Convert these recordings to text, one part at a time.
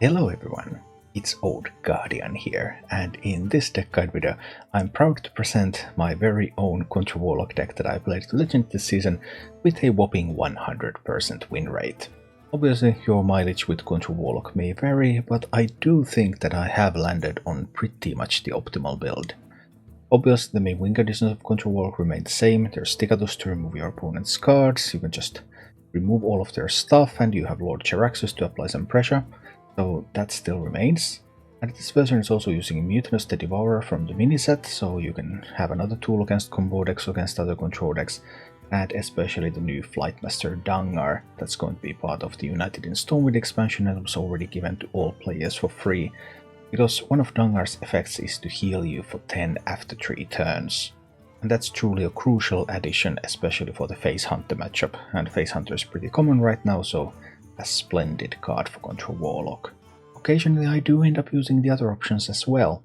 Hello everyone, it's Old Guardian here, and in this deck guide video I'm proud to present my very own Control Warlock deck that I played to Legend this season with a whopping 100% win rate. Obviously your mileage with Control Warlock may vary, but I do think that I have landed on pretty much the optimal build. Obviously the main win conditions of Control Warlock remain the same. There's Sticatus to remove your opponent's cards, you can just remove all of their stuff, and you have Lord Charaxus to apply some pressure. So that still remains. And this version is also using Mutinous the Devourer from the mini set, so you can have another tool against combo decks, against other control decks, and especially the new Flightmaster Dungar that's going to be part of the United in Stormwind expansion that was already given to all players for free, because one of Dungar's effects is to heal you for 10 after 3 turns. And that's truly a crucial addition, especially for the Face Hunter matchup, and Face Hunter is pretty common right now, so a splendid card for Control Warlock. Occasionally I do end up using the other options as well,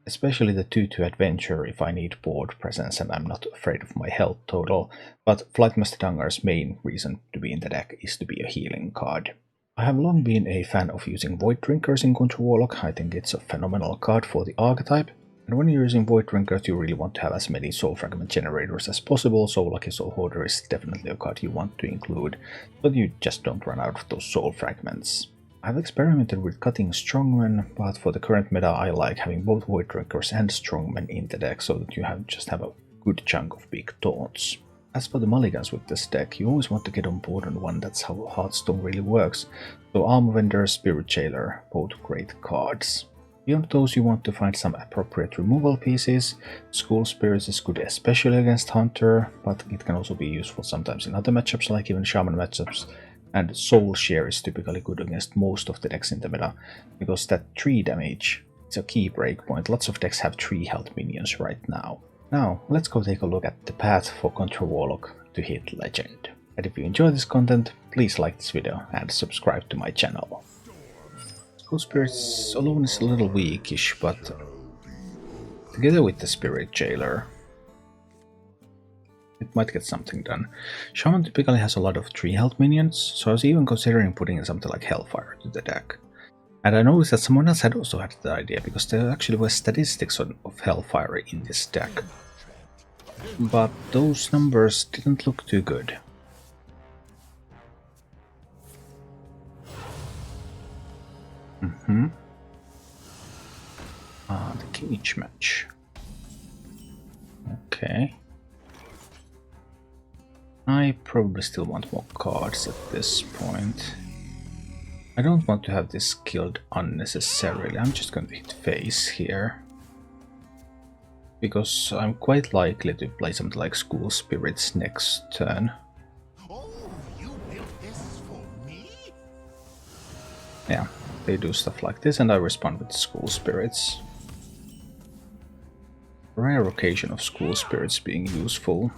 especially the 2/2 Adventure if I need board presence and I'm not afraid of my health total, but Flightmaster Dungar's main reason to be in the deck is to be a healing card. I have long been a fan of using Void Drinkers in Control Warlock. I think it's a phenomenal card for the archetype. And when you're using Void Drinkers, you really want to have as many Soul Fragment generators as possible, so Lucky Soul Hoarder is definitely a card you want to include, but you just don't run out of those Soul Fragments. I've experimented with cutting Strongmen, but for the current meta I like having both Void Drinkers and Strongmen in the deck so that you just have a good chunk of big taunts. As for the mulligans with this deck, you always want to get on board on one, that's how Hearthstone really works, so Armor Vendor, Spirit Jailer, both great cards. Beyond those, you want to find some appropriate removal pieces. School Spirits is good especially against Hunter, but it can also be useful sometimes in other matchups, like even Shaman matchups. And Soul Share is typically good against most of the decks in the meta, because that 3 damage is a key breakpoint. Lots of decks have 3 health minions right now. Now, let's go take a look at the path for Control Warlock to hit Legend. And if you enjoy this content, please like this video and subscribe to my channel. School Spirits alone is a little weakish, but together with the Spirit Jailer, it might get something done. Shaman typically has a lot of 3 health minions, so I was even considering putting in something like Hellfire to the deck. And I noticed that someone else had also had the idea, because there actually were statistics of Hellfire in this deck. But those numbers didn't look too good. The cage match. Okay. I probably still want more cards at this point. I don't want to have this killed unnecessarily. I'm just going to hit face here, because I'm quite likely to play something like School Spirits next turn. Oh, you built this for me? Yeah, they do stuff like this and I respond with School Spirits. Rare occasion of School Spirits being useful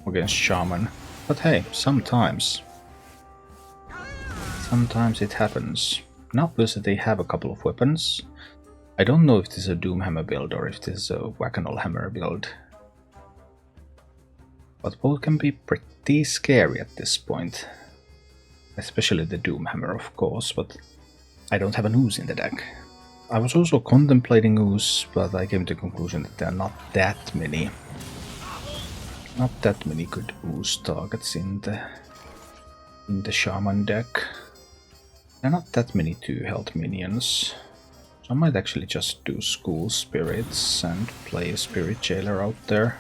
against Shaman, but hey, sometimes it happens. Now obviously they have a couple of weapons. I don't know if this is a Doomhammer build or if this is a Whack-a-Mole Hammer build, but both can be pretty scary at this point, especially the Doomhammer of course, but I don't have an Ooze in the deck. I was also contemplating Ooze, but I came to the conclusion that there are not that many good Ooze targets in the Shaman deck. There are not that many 2 health minions, so I might actually just do School Spirits and play a Spirit Jailer out there.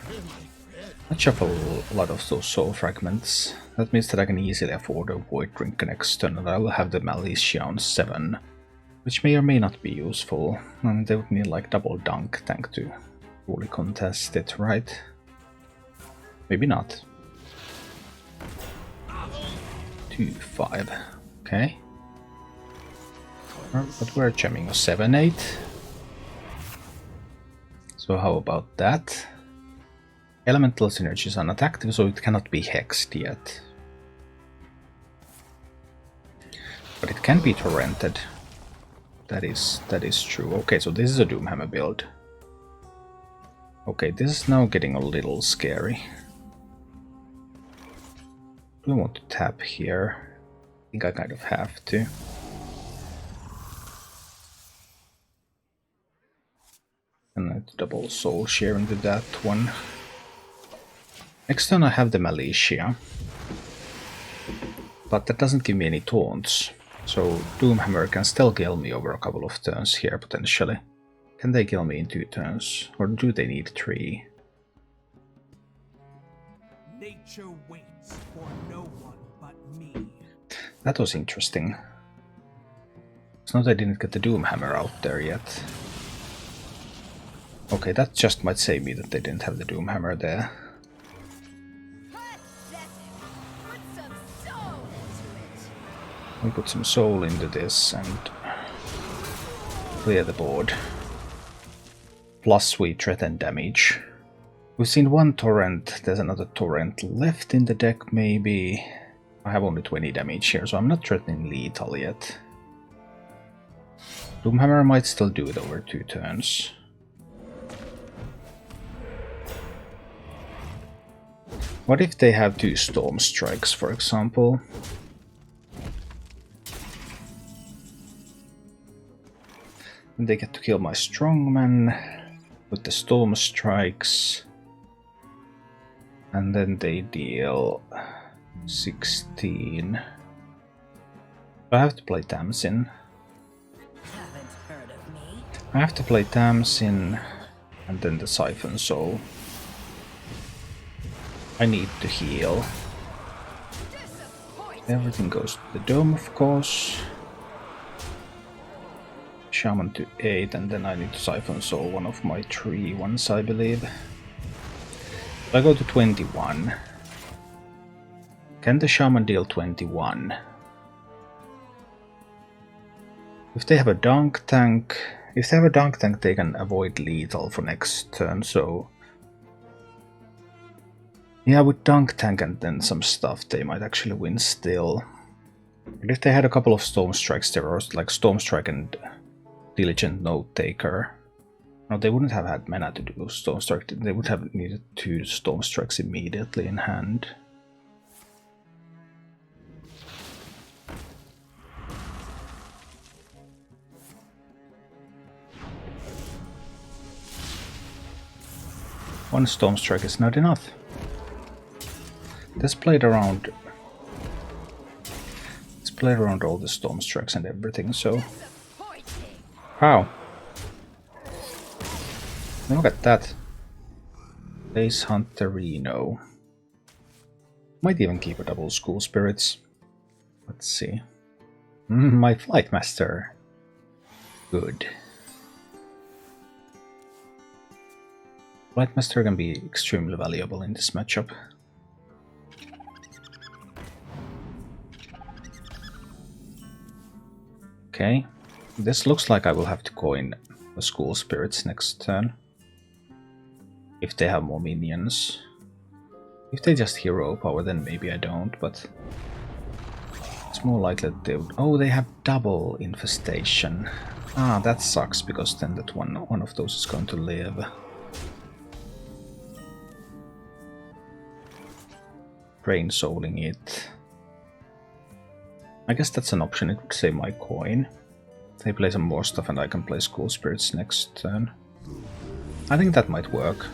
I shuffle a lot of those Soul Fragments. That means that I can easily afford a Void Drink next turn, and I will have the Malicia on 7. Which may or may not be useful, and they would need like double Dunk Tank to fully contest it, right? Maybe not. 2-5, okay. But we're jamming a 7-8. So how about that? Elemental Synergy is unactive, so it cannot be hexed yet. But it can be torrented. That is true. Okay, so this is a Doomhammer build. Okay, this is now getting a little scary. Do I want to tap here? I think I kind of have to. And I need to double soul share into that one. Next turn I have the Militia. But that doesn't give me any taunts. So Doomhammer can still kill me over a couple of turns here, potentially. Can they kill me in 2 turns? Or do they need 3? Nature waits for no one but me. That was interesting. It's not that I didn't get the Doomhammer out there yet. Okay, that just might save me that they didn't have the Doomhammer there. We put some soul into this and clear the board. Plus we threaten damage. We've seen one torrent, there's another torrent left in the deck maybe. I have only 20 damage here, so I'm not threatening lethal yet. Doomhammer might still do it over 2 turns. What if they have 2 Storm Strikes, for example? And they get to kill my Strongman with the Storm Strikes. And then they deal 16. I have to play Tamsin. I have to play Tamsin and then the Siphon Soul. I need to heal. Everything goes to the dome, of course. Shaman to 8, and then I need to Siphon Soul one of my 3 ones, I believe. I go to 21. Can the Shaman deal 21? If they have a dunk tank, they can avoid lethal for next turn, so yeah, with dunk tank and then some stuff, they might actually win still. But if they had a couple of Storm Strikes, there was like Storm Strike and Diligent Note Taker. No, they wouldn't have had mana to do Storm Strike. They would have needed 2 Storm Strikes immediately in hand. One Storm Strike is not enough. Let's play around all the Storm Strikes and everything, so... Wow! Look at that. Base Hunterino. Might even keep a double School Spirits. Let's see. My Flight Master. Good. Flight Master can be extremely valuable in this matchup. Okay, this looks like I will have to coin the School Spirits next turn. If they have more minions. If they just hero power, then maybe I don't, but it's more likely that they would... Oh, they have double infestation. Ah, that sucks, because then that one of those is going to live. Drain souling it. I guess that's an option, it would save my coin. They play some more stuff and I can play School Spirits next turn. I think that might work.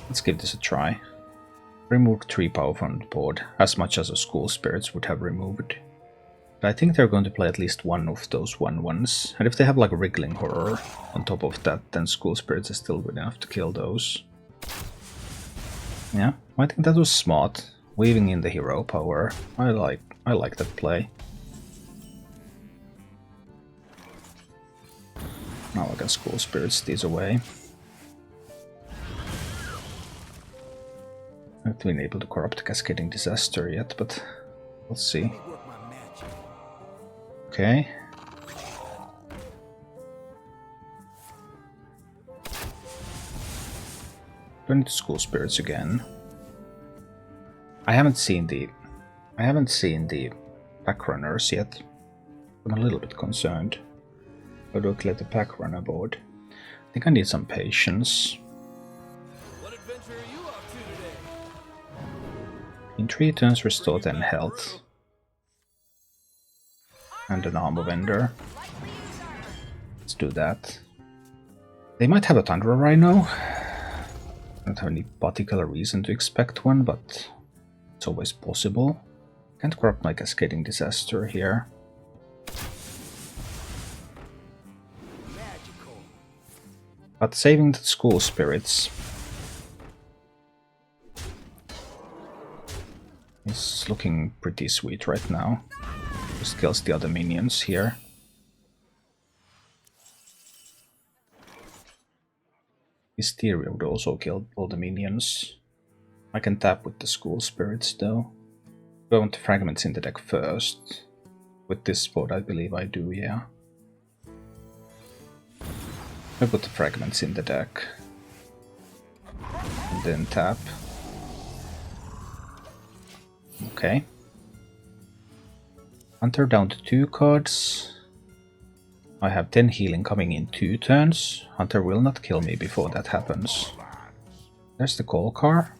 Let's give this a try. Remove 3 power from the board, as much as a School Spirits would have removed. But I think they're going to play at least one of those 1/1s. And if they have like a Wriggling Horror on top of that, then School Spirits is still good enough to kill those. Yeah, I think that was smart. Weaving in the hero power. I like that play. Now I can School Spirits these away. I haven't been able to corrupt Cascading Disaster yet, but we'll see. Okay. Do I need to School Spirits again? I haven't seen the pack runners yet. I'm a little bit concerned. How do I clear the pack runner board? I think I need some patience. What adventure are you up to today? In 3 turns, restore 10 health. And an armor vendor. Let's do that. They might have a Thunder Rhino. I don't have any particular reason to expect one, but it's always possible. Can't corrupt my Cascading Disaster here. Magical. But saving the School Spirits is looking pretty sweet right now. Just kills the other minions here. Hysteria would also kill all the minions. I can tap with the School Spirits though. Do I want the fragments in the deck first? With this spot I believe I do, yeah. I put the fragments in the deck. And then tap. Okay. Hunter down to 2 cards. I have 10 healing coming in 2 turns. Hunter will not kill me before that happens. There's the call car.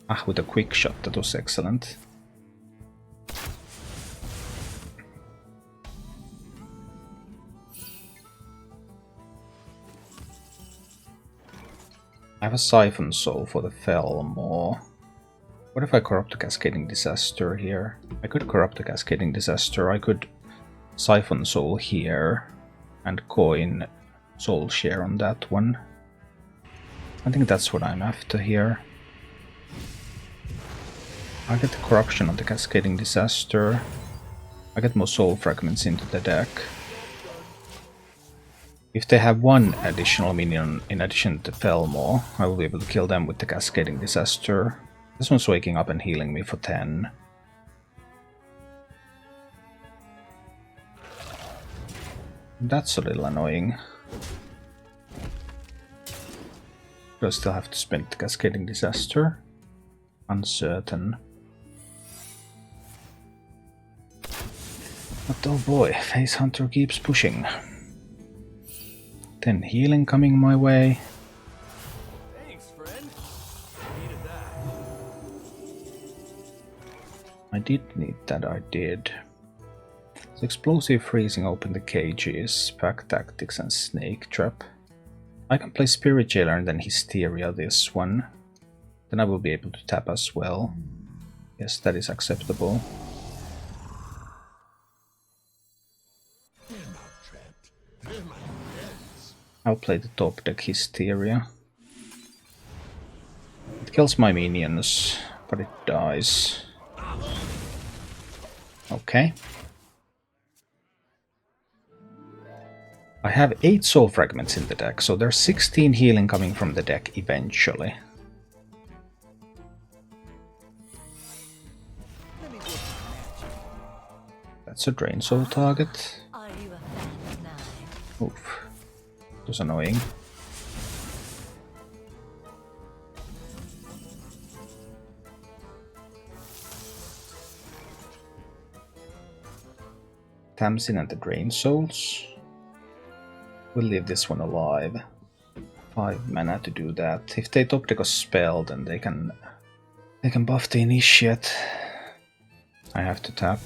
Ah, with a quick shot, that was excellent. I have a Siphon Soul for the Felmore. What if I corrupt the Cascading Disaster here? I could corrupt the Cascading Disaster, I could Siphon Soul here and coin Soul Share on that one. I think that's what I'm after here. I get the corruption of the Cascading Disaster. I get more Soul Fragments into the deck. If they have one additional minion in addition to Felmore, I will be able to kill them with the Cascading Disaster. This one's waking up and healing me for 10. That's a little annoying. Do I still have to spend the Cascading Disaster? Uncertain. But oh boy, Face Hunter keeps pushing. 10 healing coming my way. Thanks, friend. Needed that. I did need that, I did. So Explosive Freezing opened the cages, Pack Tactics and Snake Trap. I can play Spirit Jailer and then Hysteria this one. Then I will be able to tap as well. Yes, that is acceptable. I'll play the top deck Hysteria. It kills my minions, but it dies. Okay. I have 8 soul fragments in the deck, so there's 16 healing coming from the deck eventually. That's a drain soul target. Oof. It was annoying. Tamsin and the Drain Souls. We'll leave this one alive. 5 mana to do that. If they top deck a spell, then they can buff the Initiate. I have to tap.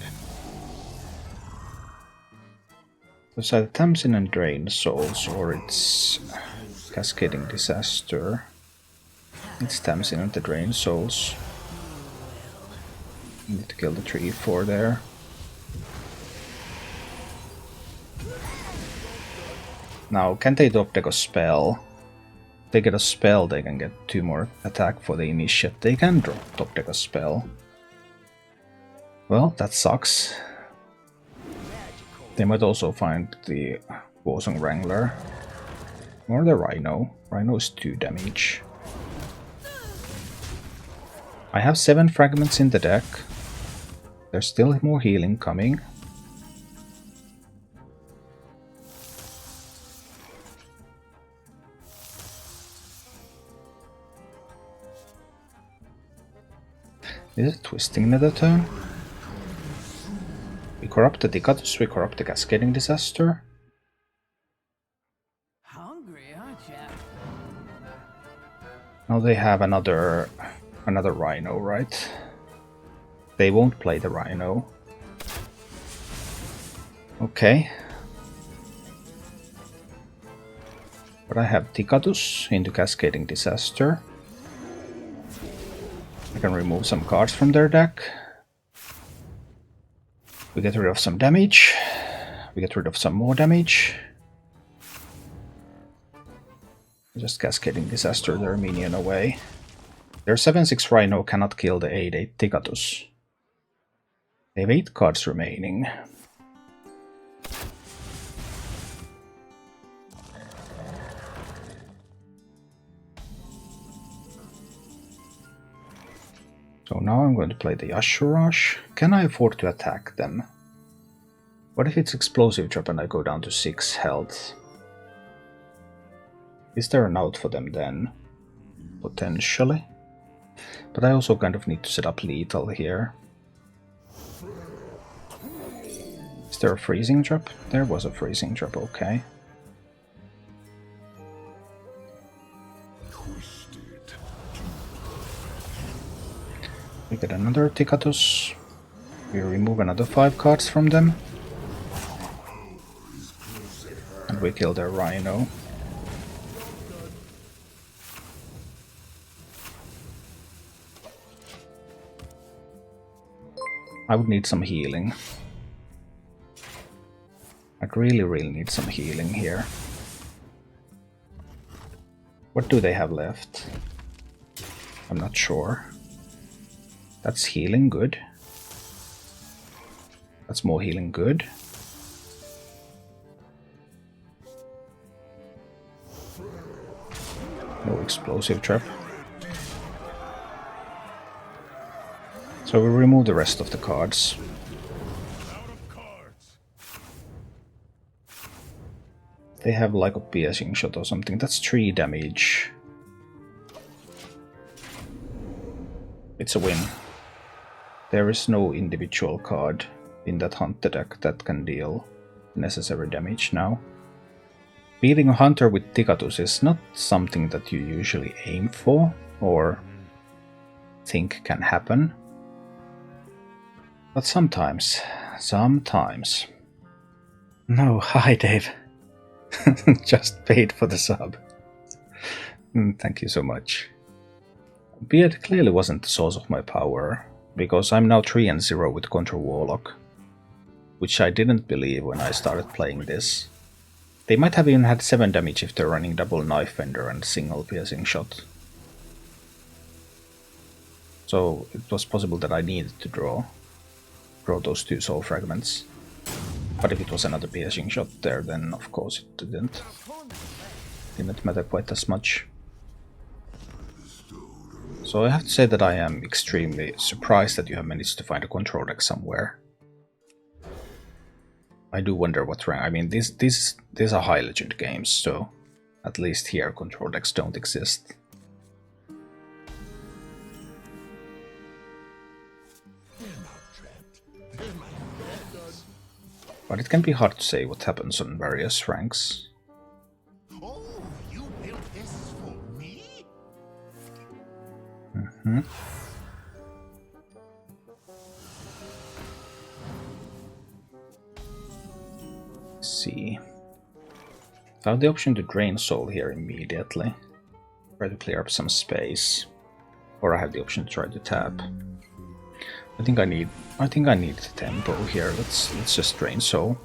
It's either Tamsin and Drain Souls, or it's Cascading Disaster. It's Tamsin and the Drain Souls. Need to kill the 3/4 there. Now, can they top deck a spell? If they get a spell, they can get 2 more attack for the Initiate. They can top deck a spell. Well, that sucks. They might also find the Warsong Wrangler. Or the Rhino. Rhino is 2 damage. I have 7 fragments in the deck. There's still more healing coming. Is it Twisting Nether turn? We corrupt the Dicatus, we corrupt the Cascading Disaster. Hungry, aren't ya? Now they have another Rhino, right? They won't play the Rhino. Okay. But I have Tikatus into Cascading Disaster. I can remove some cards from their deck. We get rid of some damage. We get rid of some more damage. Just Cascading Disaster their minion away. Their 7/6 Rhino cannot kill the 8/8 Tikatus. They have 8 cards remaining. So now I'm going to play the Ashurash. Can I afford to attack them? What if it's Explosive Trap and I go down to 6 health? Is there an out for them then? Potentially. But I also kind of need to set up lethal here. Is there a Freezing Trap? There was a Freezing Trap, okay. We get another Tikatus. We remove another 5 cards from them. And we kill their Rhino. I would need some healing. I'd really need some healing here. What do they have left? I'm not sure. That's healing, good. That's more healing, good. No Explosive Trap. So we remove the rest of the cards. They have like a piercing shot or something. That's 3 damage. It's a win. There is no individual card in that Hunter deck that can deal necessary damage now. Beating a Hunter with Tikatus is not something that you usually aim for or think can happen. But sometimes. No, hi Dave. Just paid for the sub. Thank you so much. Beard clearly wasn't the source of my power, because I'm now 3-0 with Control Warlock, which I didn't believe when I started playing this. They might have even had 7 damage if they're running double Knife Fender and single piercing shot. So it was possible that I needed to draw those 2 soul fragments. But if it was another piercing shot there, then of course it didn't matter quite as much. So I have to say that I am extremely surprised that you have managed to find a control deck somewhere. I do wonder what rank. I mean, these are high legend games, so at least here control decks don't exist. But it can be hard to say what happens on various ranks. Oh, you built this for me? Let's see. I have the option to drain soul here immediately. Try to clear up some space. Or I have the option to try to tap. I think I need the tempo here. Let's just drain soul.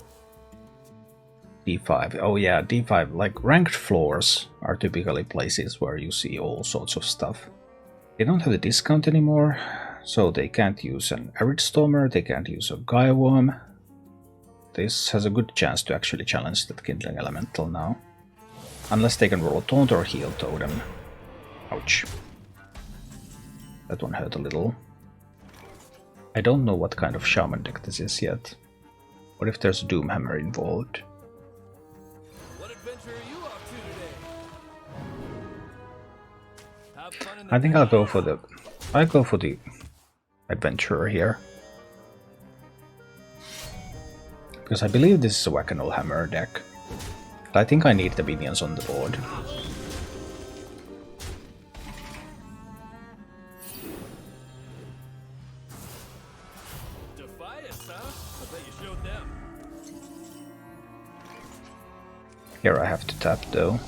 D5. Oh yeah, D5. Like ranked floors are typically places where you see all sorts of stuff. They don't have the discount anymore, so they can't use an Arid Stormer, they can't use a Gaia Worm. This has a good chance to actually challenge that Kindling Elemental now. Unless they can roll a Taunt or Heal Totem. Ouch. That one hurt a little. I don't know what kind of Shaman deck this is yet. What if there's a Doomhammer involved? What adventure are you off to today? Have fun in the I think I'll go for the Adventurer here. Because I believe this is a Whack-a-Null Hammer deck. But I think I need the minions on the board. Here I have to tap though.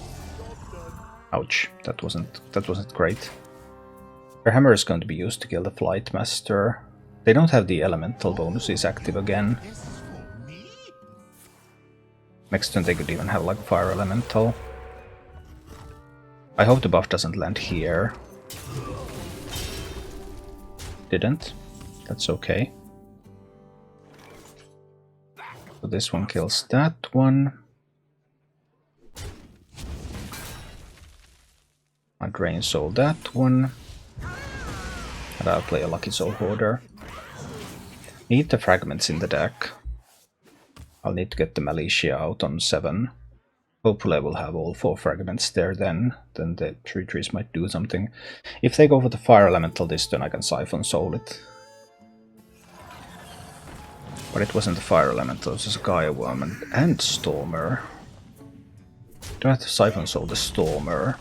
Ouch, that wasn't great. Their hammer is going to be used to kill the Flight Master. They don't have the elemental bonuses active again. This for me? Next turn they could even have like fire elemental. I hope the buff doesn't land here. Didn't. That's okay. So this one kills that one. I drain soul that one. And I'll play a Lucky Soul Hoarder. Need the fragments in the deck. I'll need to get the Militia out on 7. Hopefully I will have all 4 fragments there then. Then the 3/3s might do something. If they go for the Fire Elemental this turn, I can Siphon Soul it. But it wasn't the Fire Elemental, it was just Gaia Worm and Stormer. Do I have to Siphon Soul the Stormer?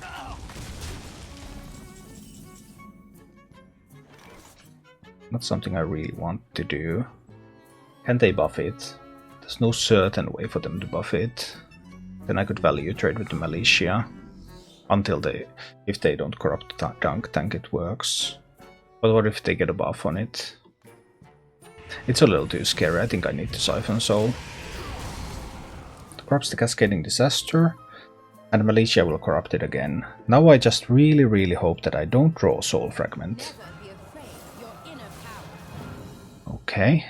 Not something I really want to do. Can they buff it? There's no certain way for them to buff it. Then I could value trade with the Militia. Until if they don't corrupt the Dunk Tank, it works. But what if they get a buff on it? It's a little too scary, I think I need to Siphon Soul. It corrupts the Cascading Disaster, and the Militia will corrupt it again. Now I just really hope that I don't draw a Soul Fragment. Okay,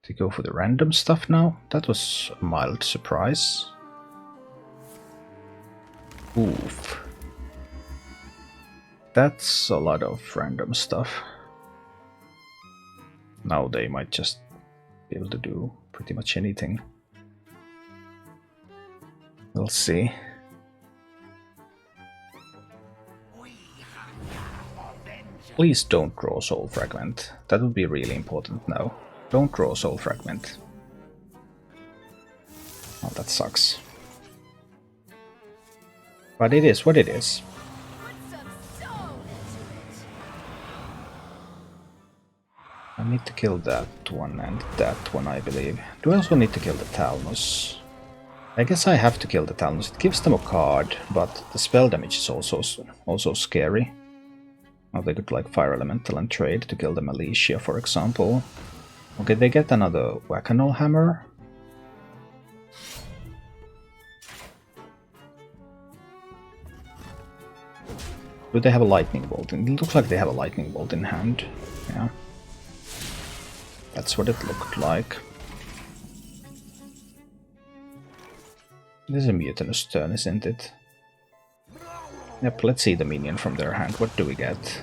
to go for the random stuff now. That was a mild surprise. Oof. That's a lot of random stuff. Now they might just be able to do pretty much anything. We'll see. Please don't draw Soul Fragment. That would be really important now. Don't draw Soul Fragment. Oh, that sucks. But it is what it is. I need to kill that one and that one, I believe. Do I also need to kill the Talnos? I guess I have to kill the Talnos. It gives them a card, but the spell damage is also scary. Or they could like Fire Elemental and trade to kill the Militia, for example. Okay, they get another Wachanol Hammer. Do they have a Lightning Bolt? It looks like they have a Lightning Bolt in hand. Yeah. That's what it looked like. This is a Mutinous turn, isn't it? Yep, let's see the minion from their hand. What do we get?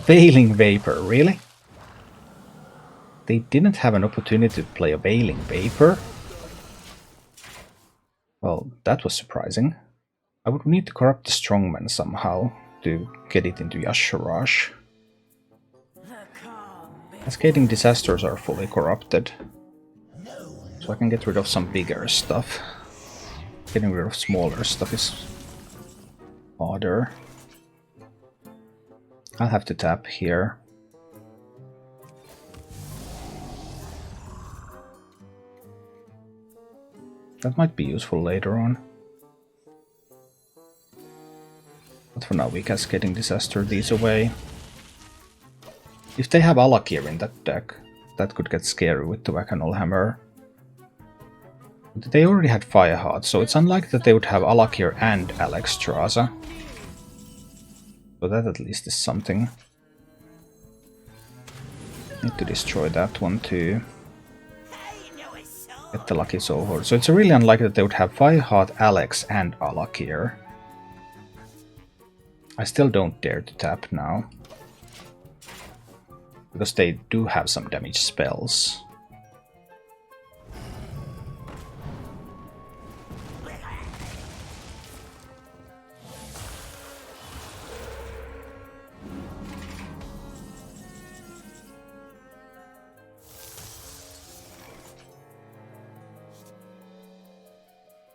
Wailing Vapor, really? They didn't have an opportunity to play a Wailing Vapor? Well, that was surprising. I would need to corrupt the Strongman somehow to get it into Yasharash. Cascading Disasters are fully corrupted. So I can get rid of some bigger stuff. Getting rid of smaller stuff is harder. I'll have to tap here. That might be useful later on. But for now we Cascading Disaster these away. If they have Alakir in that deck, that could get scary with the Wachanol Hammer. They already had Fireheart, so it's unlikely that they would have Alakir and Alexstrasza. So that at least is something. Need to destroy that one too. Get the Lucky Soul Hoarder. So it's really unlikely that they would have Fireheart, Alex, and Alakir. I still don't dare to tap now. Because they do have some damage spells.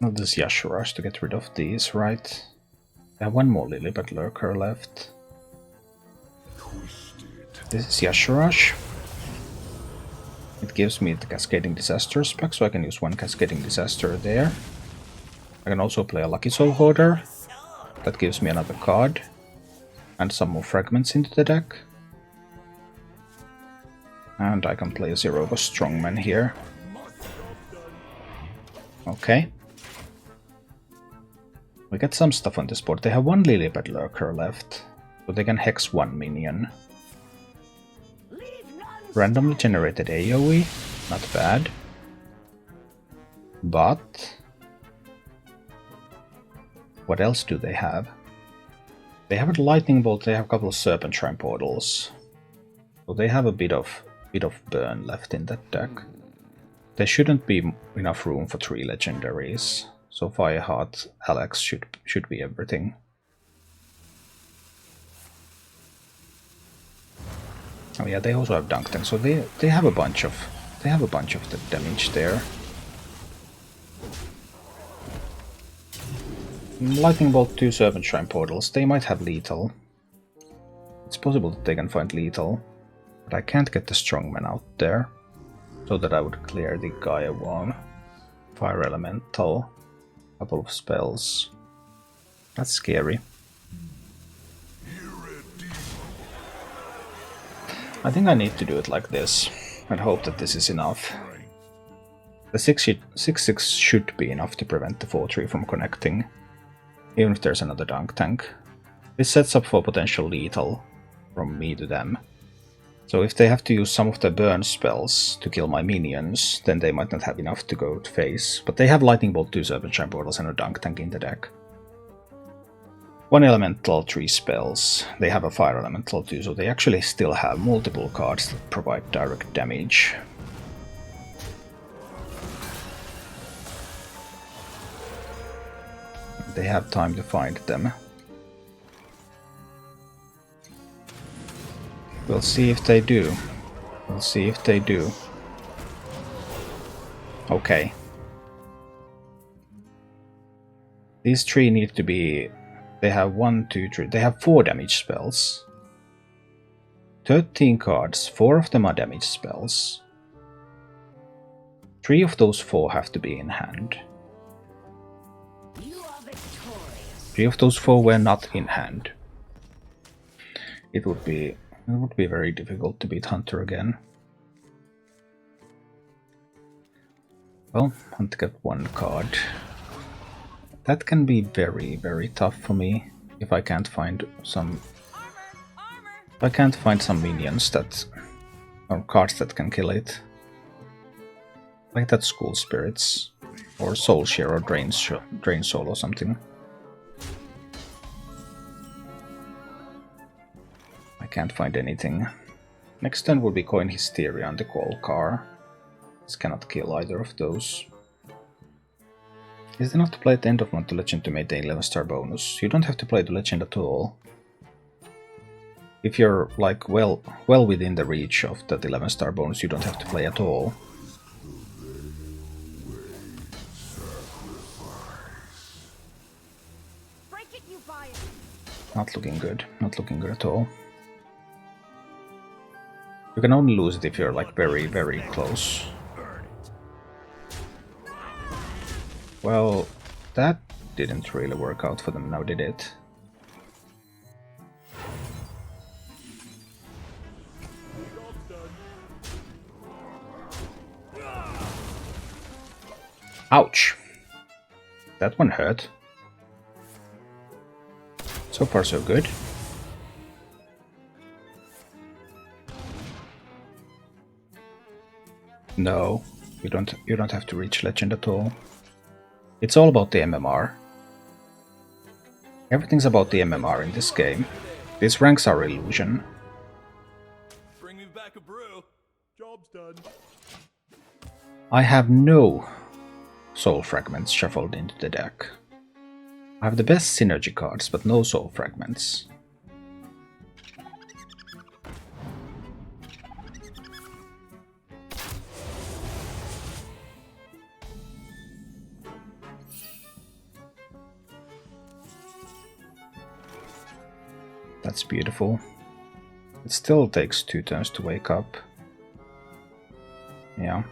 Now this Yasharash to get rid of these, right? I have one more Lilibet Lurker left. This is Yasharash. It gives me the Cascading Disasters back, so I can use one Cascading Disaster there. I can also play a Lucky Soul Hoarder. That gives me another card. And some more fragments into the deck. And I can play a Zero Cost Strongman here. Okay. We get some stuff on this board. They have one Lilybed Lurker left, so they can hex one minion. Randomly generated AoE, not bad. But what else do they have? They have a Lightning Bolt, they have a couple of Serpent Shrine Portals. So they have a bit of burn left in that deck. There shouldn't be enough room for 3 legendaries. So Fireheart Alex should be everything. Oh yeah, they also have Dunk Tank, so they have a bunch of the damage there. Lightning Bolt, 2 Serpent Shrine Portals. They might have lethal. It's possible that they can find lethal, but I can't get the Strongman out there, so that I would clear the Gaia Worm. Fire Elemental, couple of spells. That's scary. I think I need to do it like this, and hope that this is enough. The 6/6 should be enough to prevent the 4/3 from connecting, even if there's another Dunk Tank. This sets up for potential lethal from me to them. So if they have to use some of their burn spells to kill my minions, then they might not have enough to go to face. But they have Lightning Bolt, 2 Serpent Shrine Portals and a Dunk Tank in the deck. 1 Elemental, 3 spells. They have a Fire Elemental too, so they actually still have multiple cards that provide direct damage. They have time to find them. We'll see if they do. We'll see if they do. Okay. These 3 need to be... They have 1, 2, 3... They have 4 damage spells. 13 cards, 4 of them are damage spells. 3 of those 4 have to be in hand. 3 of those 4 were not in hand. It would be very difficult to beat Hunter again. Well, I want to get 1 card. That can be very, very tough for me if I can't find some... If I can't find some minions that... or cards that can kill it. Like that School Spirits, or Soul Share, or Drain Soul or something. I can't find anything. Next turn will be Coin Hysteria on the Golkar. This cannot kill either of those. Is it enough to play at the end of month to legend to make the 11-star bonus? You don't have to play the legend at all. If you're like well within the reach of that 11-star bonus, you don't have to play at all. Not looking good. Not looking good at all. You can only lose it if you're like very, very close. Well, that didn't really work out for them now, did it? Ouch! That one hurt. So far so good. No, you don't have to reach legend at all. It's all about the MMR. Everything's about the MMR in this game. These ranks are illusion. Bring me back a brew. Job's done. I have no soul fragments shuffled into the deck. I have the best synergy cards, but no soul fragments. That's beautiful. It still takes 2 turns to wake up. Yeah,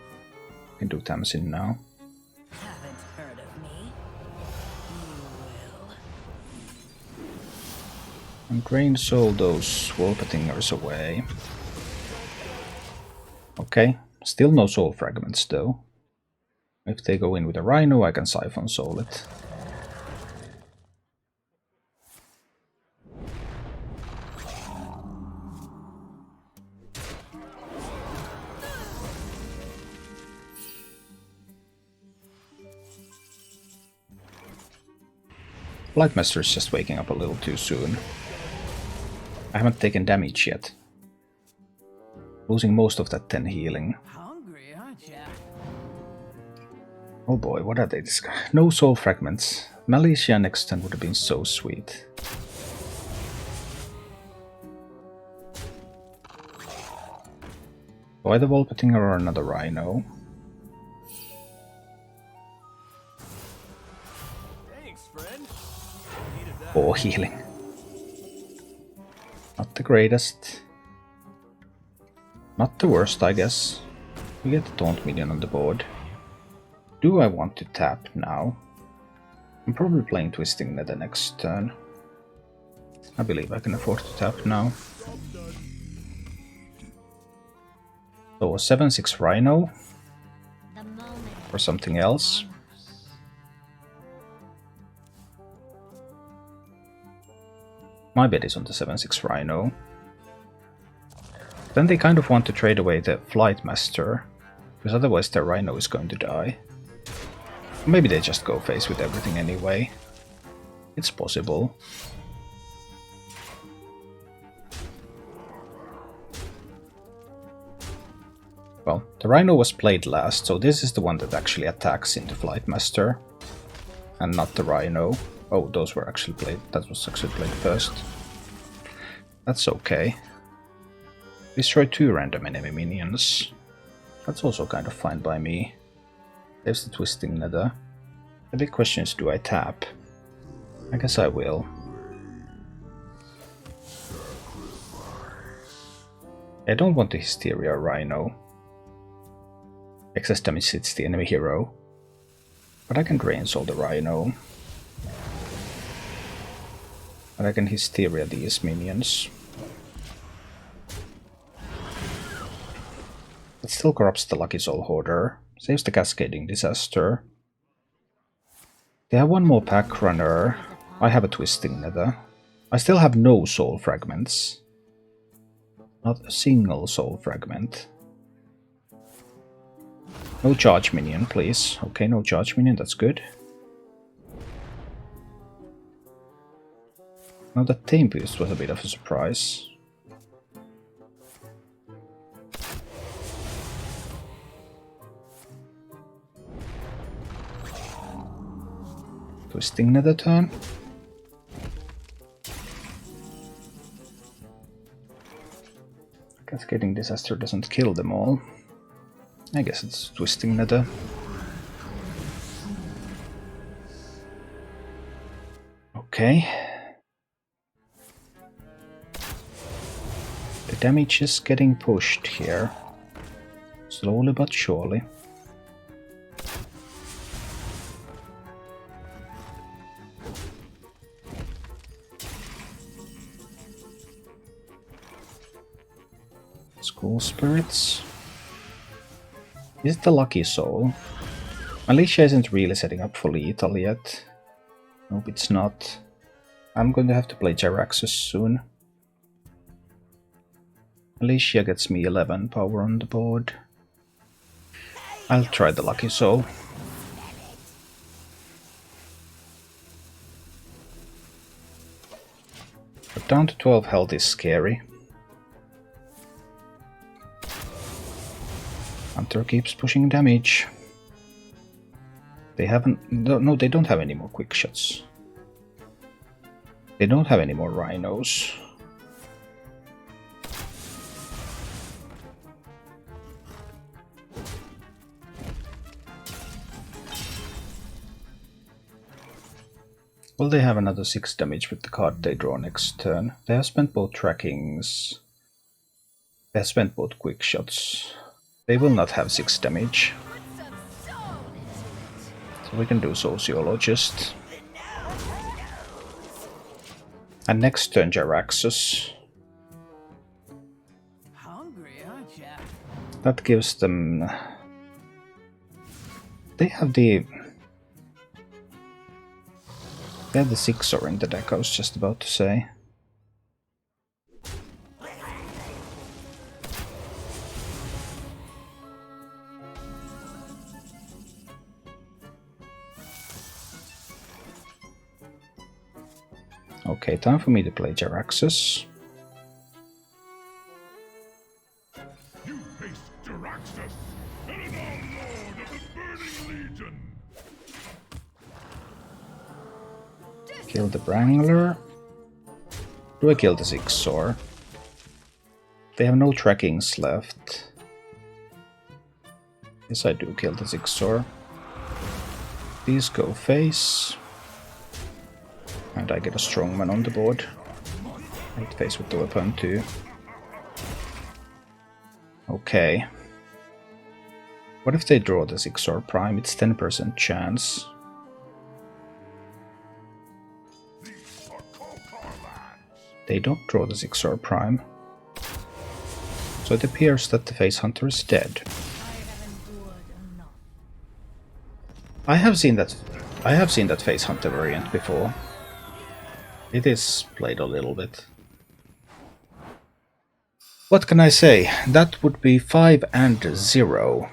I can do Tamsin now. Haven't heard of me. And drain soul those Wolpatingers away. Okay, still no soul fragments though. If they go in with a Rhino, I can Siphon Soul it. Lightmaster is just waking up a little too soon. I haven't taken damage yet. Losing most of that 10 healing. Hungry, aren't ya? Oh boy, what are they? No soul fragments. Malicia next turn would have been so sweet. Either Wolpatinger or another Rhino. Thanks, friend. Needed that. 4 healing. Not the greatest. Not the worst, I guess. We get the Taunt minion on the board. Do I want to tap now? I'm probably playing Twisting Nether next turn. I believe I can afford to tap now. So a 7/6 Rhino. Or something else. My bet is on the 7/6 Rhino. Then they kind of want to trade away the Flight Master, because otherwise their Rhino is going to die. Maybe they just go face with everything anyway. It's possible. Well, the Rhino was played last, so this is the one that actually attacks into Flight Master, and not the Rhino. Oh, those were actually played. That was actually played first. That's okay. Destroy 2 random enemy minions. That's also kind of fine by me. There's the Twisting Nether. The big question is, do I tap? I guess I will. I don't want the Hysteria Rhino. Excess damage hits the enemy hero. But I can Drain Soul the Rhino. And I can Hysteria these minions. It still corrupts the Lucky Soul Hoarder. Saves the Cascading Disaster. They have one more Pack Runner. I have a Twisting Nether. I still have no Soul Fragments. Not a single Soul Fragment. No Charge Minion, please. Okay, no Charge Minion, that's good. Now that Tame Beast was a bit of a surprise. Twisting Nether turn. Cascading Disaster doesn't kill them all. I guess it's Twisting Nether. Okay. The damage is getting pushed here. Slowly but surely. School Spirits. Is it the Lucky Soul? Malicia isn't really setting up for lethal yet. Nope, it's not. I'm going to have to play Jaraxxus soon. Malicia gets me 11 power on the board. I'll try the Lucky Soul. But down to 12 health is scary. Hunter keeps pushing damage. They haven't... No, they don't have any more quick shots. They don't have any more rhinos. Will they have another 6 damage with the card they draw next turn? They have spent both trackings. They have spent both quick shots. They will not have 6 damage. So we can do Sociologist. And next turn Jaraxxus. Hungry, aren't ya? That gives them... They have the 6-or in the deck, I was just about to say. Okay, time for me to play Jaraxxus. You face Jaraxxus, Eredon Lord of the Burning Legion. Kill the Wrangler. Do I kill the 6-or? They have no trackings left. Yes, I do kill the 6-or. These go face. And I get a strongman on the board. Right face with the weapon too. Okay. What if they draw the 6-or prime? It's 10% chance. They don't draw the 6-or prime. So it appears that the face hunter is dead. I have seen that face hunter variant before. It is played a little bit. What can I say? That would be 5-0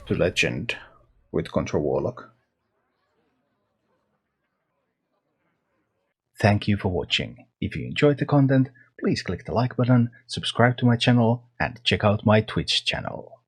to Legend with Control Warlock. Thank you for watching. If you enjoyed the content, please click the like button, subscribe to my channel, and check out my Twitch channel.